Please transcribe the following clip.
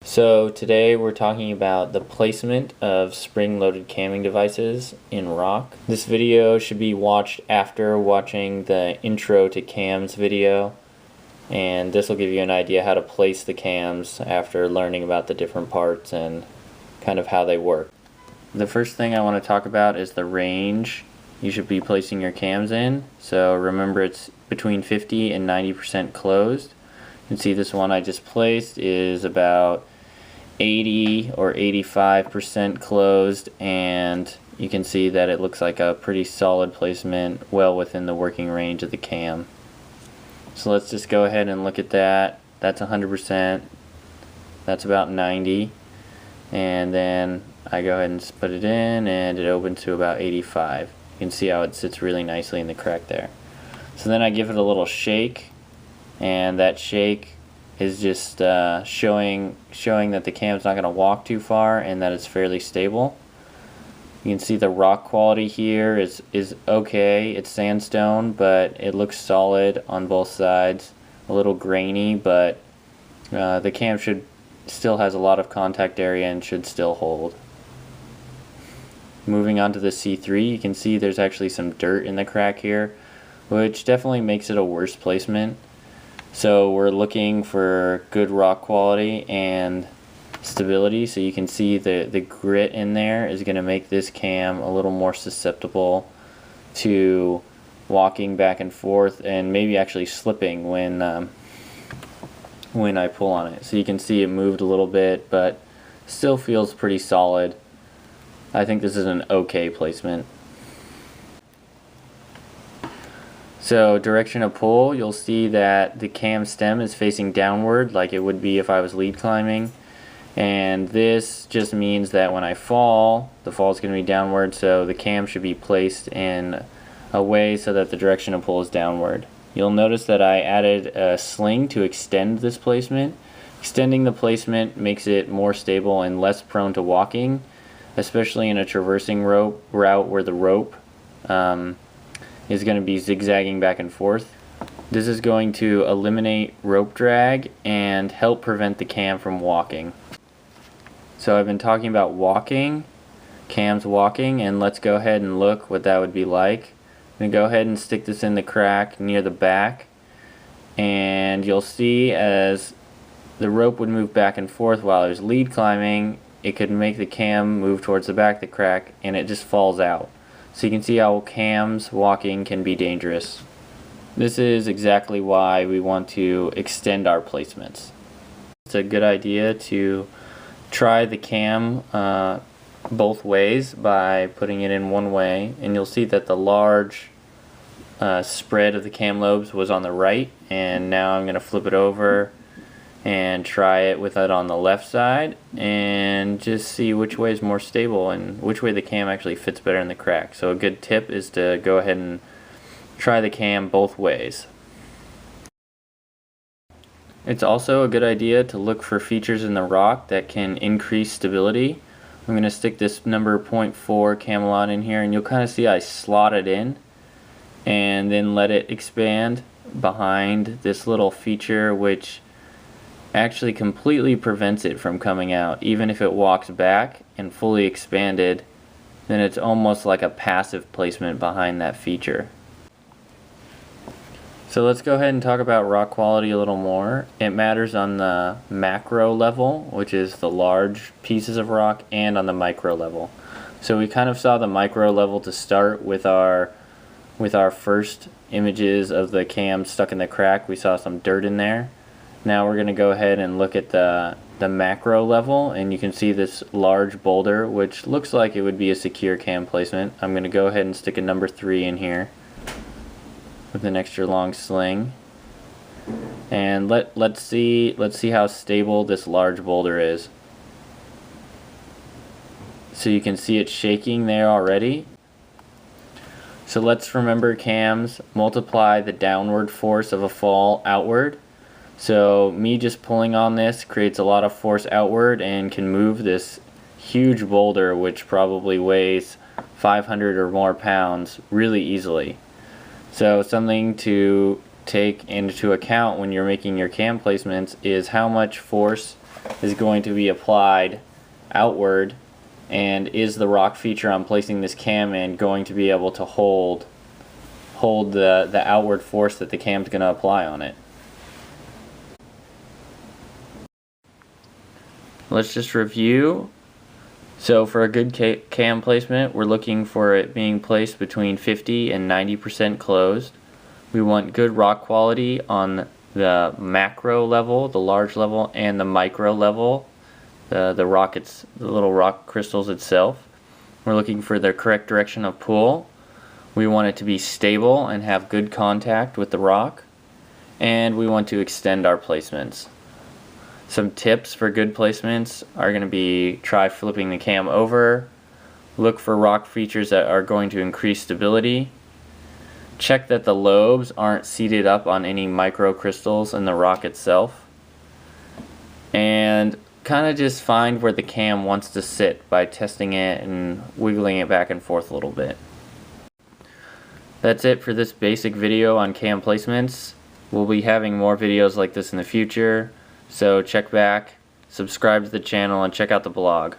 So today we're talking about the placement of spring-loaded camming devices in rock. This video should be watched after watching the intro to cams video, and this will give you an idea how to place the cams after learning about the different parts and kind of how they work. The first thing I want to talk about is the range you should be placing your cams in. So remember, it's between 50 and 90% closed. You can see this one I just placed is about 80 or 85% closed, and you can see that it looks like a pretty solid placement, well within the working range of the cam. So let's just go ahead and look at that. That's 100%. That's about 90. And then I go ahead and put it in, and it opens to about 85. You can see how it sits really nicely in the crack there. So then I give it a little shake, and that shake is just showing that the cam's not going to walk too far and that it's fairly stable. You can see the rock quality here is okay. It's sandstone, but it looks solid on both sides. A little grainy, but the cam still has a lot of contact area and should still hold. Moving on to the C3, you can see there's actually some dirt in the crack here, which definitely makes it a worse placement. So we're looking for good rock quality and stability, so you can see the grit in there is going to make this cam a little more susceptible to walking back and forth and maybe actually slipping when I pull on it. So you can see it moved a little bit, but still feels pretty solid. I think this is an okay placement. So direction of pull, you'll see that the cam stem is facing downward like it would be if I was lead climbing, and this just means that when I fall, the fall is going to be downward, so the cam should be placed in a way so that the direction of pull is downward. You'll notice that I added a sling to extend this placement. Extending the placement makes it more stable and less prone to walking, especially in a traversing route where the rope is going to be zigzagging back and forth. This is going to eliminate rope drag and help prevent the cam from walking. So I've been talking about walking, cams walking, and let's go ahead and look what that would be like. I'm going to go ahead and stick this in the crack near the back, and you'll see as the rope would move back and forth while I was lead climbing, it could make the cam move towards the back of the crack and it just falls out. So you can see how cams walking can be dangerous. This is exactly why we want to extend our placements. It's a good idea to try the cam both ways by putting it in one way, and you'll see that the large spread of the cam lobes was on the right, and now I'm going to flip it over and try it with it on the left side and just see which way is more stable and which way the cam actually fits better in the crack. So a good tip is to go ahead and try the cam both ways. It's also a good idea to look for features in the rock that can increase stability. I'm going to stick this number 0.4 Camelot in here, and you'll kind of see I slot it in and then let it expand behind this little feature, which actually completely prevents it from coming out. Even if it walks back and fully expanded, then it's almost like a passive placement behind that feature. So let's go ahead and talk about rock quality a little more. It matters on the macro level, which is the large pieces of rock, and on the micro level. So we kind of saw the micro level to start with our first images of the cam stuck in the crack. We saw some dirt in there. Now we're going to go ahead and look at the macro level, and you can see this large boulder, which looks like it would be a secure cam placement. I'm going to go ahead and stick a number 3 in here with an extra long sling, and let's see how stable this large boulder is. So you can see it shaking there already. So let's remember, cams multiply the downward force of a fall outward. So me just pulling on this creates a lot of force outward and can move this huge boulder, which probably weighs 500 or more pounds, really easily. So something to take into account when you're making your cam placements is how much force is going to be applied outward, and is the rock feature I'm placing this cam in going to be able to hold the outward force that the cam's going to apply on it. Let's just review. So for a good cam placement, we're looking for it being placed between 50 and 90% closed. We want good rock quality on the macro level, the large level, and the micro level, the little rock crystals itself. We're looking for the correct direction of pull. We want it to be stable and have good contact with the rock, and we want to extend our placements. Some tips for good placements are going to be try flipping the cam over, look for rock features that are going to increase stability, check that the lobes aren't seated up on any microcrystals in the rock itself, and kind of just find where the cam wants to sit by testing it and wiggling it back and forth a little bit. That's it for this basic video on cam placements. We'll be having more videos like this in the future, so check back, subscribe to the channel, and check out the blog.